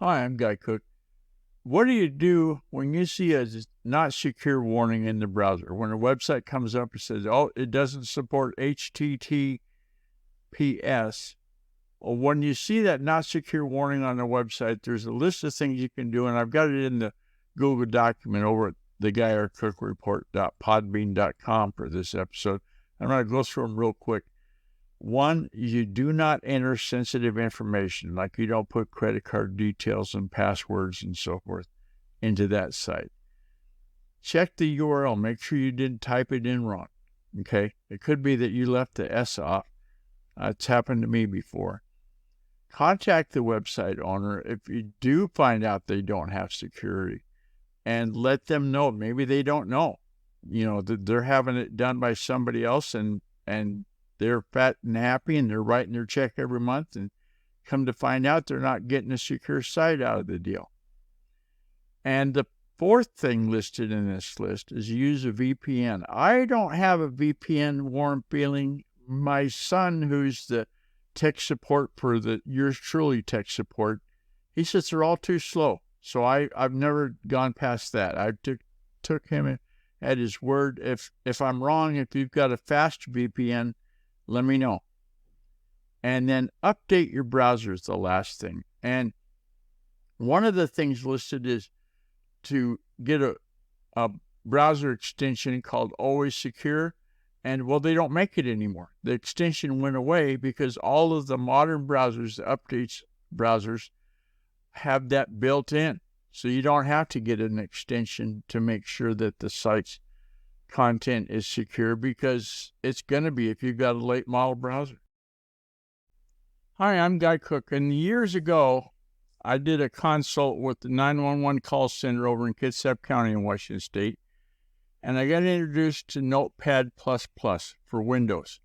Hi, I'm Guy Cook. What do you do when you see a not secure warning in the browser? When a website comes up and says, oh, it doesn't support HTTPS, or when you see that not secure warning on the website, there's a list of things you can do, and I've got it in the Google document over at theguycookraport.podbean.com for this episode. I'm going to go through them real quick. One, you do not enter sensitive information, like you don't put credit card details and passwords and so forth into that site. Check the URL. Make sure you didn't type it in wrong. Okay? It could be that you left the S off. It's happened to me before. Contact the website owner if you do find out they don't have security, and let them know. Maybe they don't know. That they're having it done by somebody else, and they're fat and happy, and they're writing their check every month, and come to find out they're not getting a secure site out of the deal. And the fourth thing listed in this list is use a VPN. I don't have a VPN warm feeling. My son, who's the tech support for the Yours Truly tech support, he says they're all too slow. So I've never gone past that. I took him at his word. If I'm wrong, if you've got a fast VPN, let me know. And then update your browser is the last thing. And one of the things listed is to get a browser extension called Always Secure. And, well, they don't make it anymore. The extension went away because all of the modern browsers, the updates browsers, have that built in. So you don't have to get an extension to make sure that the site's content is secure, because it's going to be if you've got a late model browser. Hi, I'm Guy Cook, and years ago, I did a consult with the 911 call center over in Kitsap County in Washington State, and I got introduced to Notepad++ for Windows.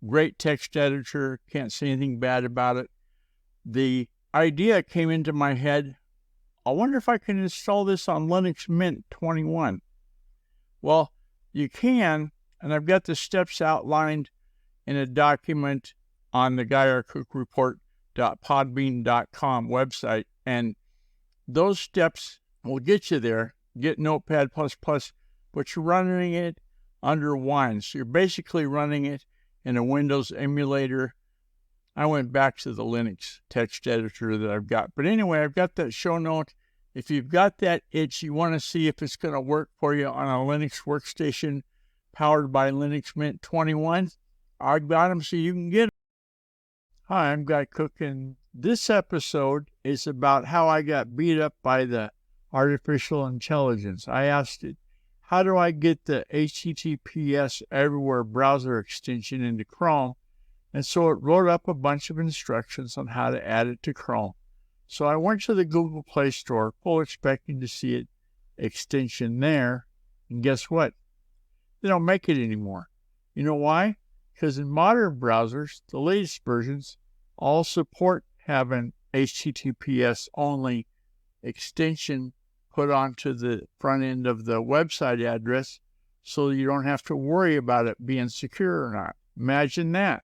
Great text editor, can't say anything bad about it. The idea came into my head, I wonder if I can install this on Linux Mint 21. Well, you can, and I've got the steps outlined in a document on the GuyRCookReport.podbean.com website, and those steps will get you there. Get Notepad++, but you're running it under Wine. So you're basically running it in a Windows emulator. I went back to the Linux text editor that I've got. But anyway, I've got that show note. If you've got that itch, you want to see if it's going to work for you on a Linux workstation powered by Linux Mint 21, I've got them so you can get them. Hi, I'm Guy Cook, and this episode is about how I got beat up by the artificial intelligence. I asked it, how do I get the HTTPS Everywhere browser extension into Chrome? And so it wrote up a bunch of instructions on how to add it to Chrome. So I went to the Google Play Store, full expecting to see it extension there. And guess what? They don't make it anymore. You know why? Because in modern browsers, the latest versions all support having HTTPS only extension put onto the front end of the website address, so you don't have to worry about it being secure or not. Imagine that.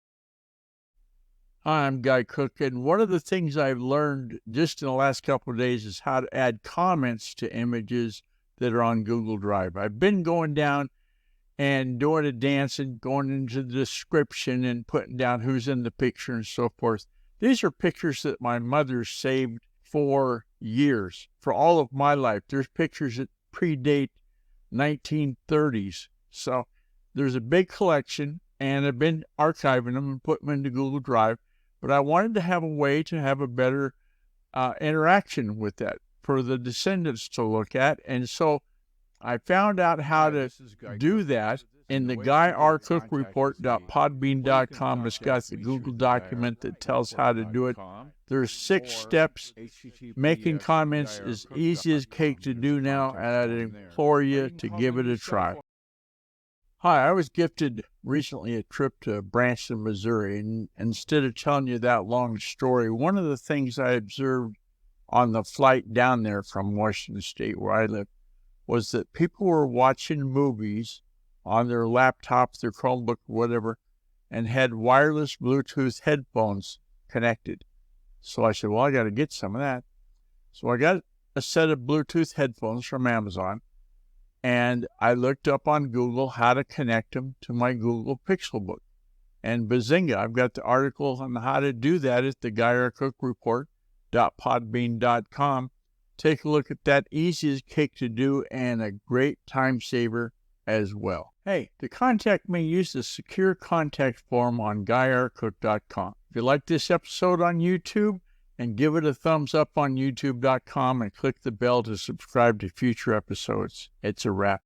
Hi, I'm Guy Cook, and one of the things I've learned just in the last couple of days is how to add comments to images that are on Google Drive. I've been going down and doing a dance and going into the description and putting down who's in the picture and so forth. These are pictures that my mother saved for years, for all of my life. There's pictures that predate 1930s. So there's a big collection, and I've been archiving them and putting them into Google Drive. But I wanted to have a way to have a better interaction with that for the descendants to look at. And so I found out how to do that in the GuyRCookReport.podbean.com. It's got the Google document that tells how to do it. There's 6 steps. Making comments is easy as cake to do now, and I'd implore you to give it a try. Hi, I was gifted recently a trip to Branson, Missouri, and instead of telling you that long story, one of the things I observed on the flight down there from Washington State, where I live, was that people were watching movies on their laptop, their Chromebook, whatever, and had wireless Bluetooth headphones connected. So I said, well, I got to get some of that. So I got a set of Bluetooth headphones from Amazon, and I looked up on Google how to connect them to my Google Pixelbook. And bazinga, I've got the article on how to do that at the GuyRCookReport.podbean.com. Take a look at that. Easy as cake to do and a great time saver as well. Hey, to contact me, use the secure contact form on GuyRCook.com. If you like this episode on YouTube, and give it a thumbs up on YouTube.com and click the bell to subscribe to future episodes. It's a wrap.